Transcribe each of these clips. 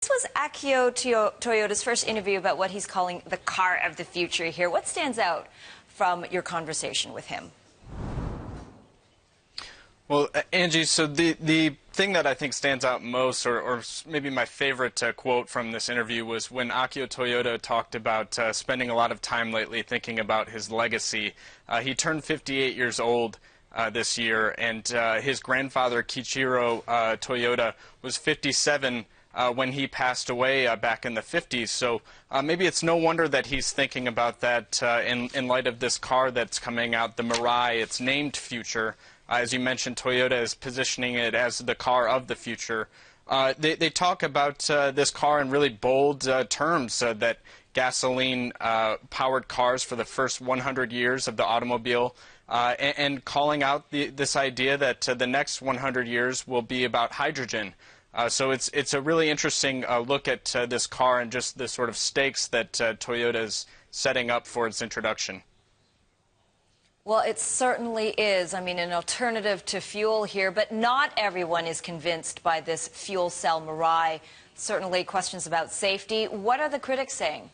This was Akio Toyoda's first interview about what he's calling the car of the future here. What stands out from your conversation with him? Well, Angie, so the thing that I think stands out most, or maybe my favorite quote from this interview, was when Akio Toyoda talked about spending a lot of time lately thinking about his legacy. He turned 58 years old this year, and his grandfather, Kiichiro Toyoda, was 57 when he passed away back in the 50s. So maybe it's no wonder that he's thinking about that in light of this car that's coming out, the Mirai. It's named Future. As you mentioned, Toyota is positioning it as the car of the future. They talk about this car in really bold terms, that gasoline-powered cars for the first 100 years of the automobile, and calling out this idea that the next 100 years will be about hydrogen. So it's a really interesting look at this car and just the sort of stakes that Toyota is setting up for its introduction. Well, it certainly is. I mean, an alternative to fuel here, but not everyone is convinced by this fuel cell Mirai. Certainly questions about safety. What are the critics saying?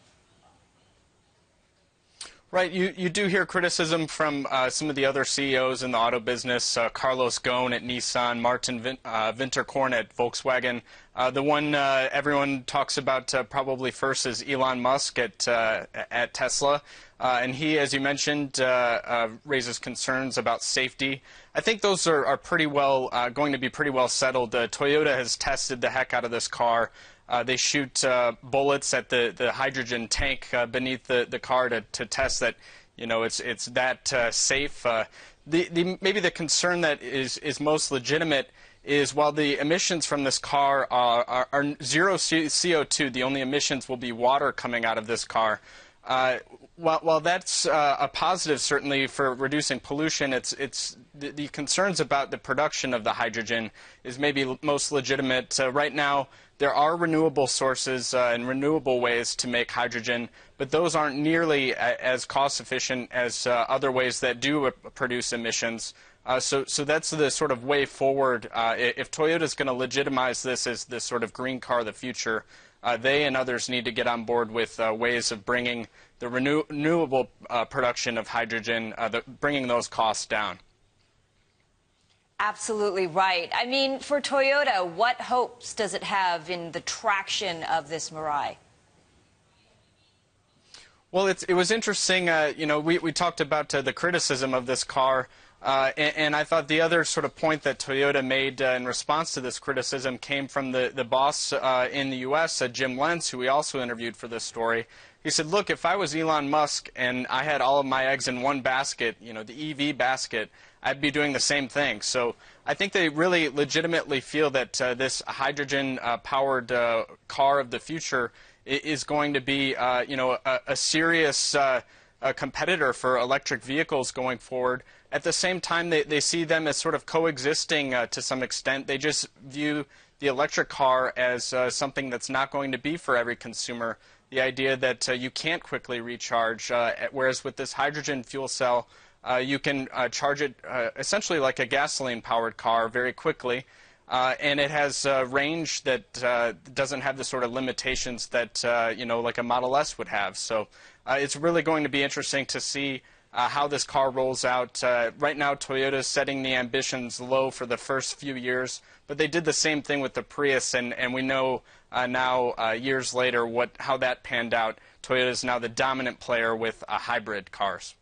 Right, you do hear criticism from some of the other CEOs in the auto business, Carlos Ghosn at Nissan, Martin Winterkorn at Volkswagen. The one everyone talks about probably first is Elon Musk at Tesla. And he, as you mentioned, raises concerns about safety. I think those are pretty well going to be pretty well settled. Toyota has tested the heck out of this car. They shoot bullets at the hydrogen tank beneath the car to test that, you know, it's that safe. Maybe the concern that is most legitimate is while the emissions from this car are zero CO2, the only emissions will be water coming out of this car. While that's a positive, certainly, for reducing pollution, it's the concerns about the production of the hydrogen is maybe most legitimate. Right now, there are renewable sources and renewable ways to make hydrogen, but those aren't nearly as cost-efficient as other ways that do produce emissions. So that's the sort of way forward. If Toyota is going to legitimize this as this sort of green car of the future, they and others need to get on board with ways of bringing the renewable production of hydrogen, bringing those costs down. Absolutely right. I mean, for Toyota, what hopes does it have in the traction of this Mirai? Well, it was interesting. You know, we talked about the criticism of this car. And I thought the other sort of point that Toyota made in response to this criticism came from the boss in the U.S., Jim Lentz, who we also interviewed for this story. He said, look, if I was Elon Musk and I had all of my eggs in one basket, you know, the EV basket, I'd be doing the same thing. So I think they really legitimately feel that this hydrogen-powered car of the future is going to be, you know, a serious competitor for electric vehicles going forward. At the same time, they see them as sort of coexisting to some extent. They just view the electric car as something that's not going to be for every consumer. The idea that you can't quickly recharge, whereas with this hydrogen fuel cell, you can charge it essentially like a gasoline-powered car very quickly. And it has range that doesn't have the sort of limitations that, you know, like a Model S would have. So it's really going to be interesting to see how this car rolls out. Right now, Toyota is setting the ambitions low for the first few years, but they did the same thing with the Prius, and we know now, years later, how that panned out. Toyota is now the dominant player with hybrid cars.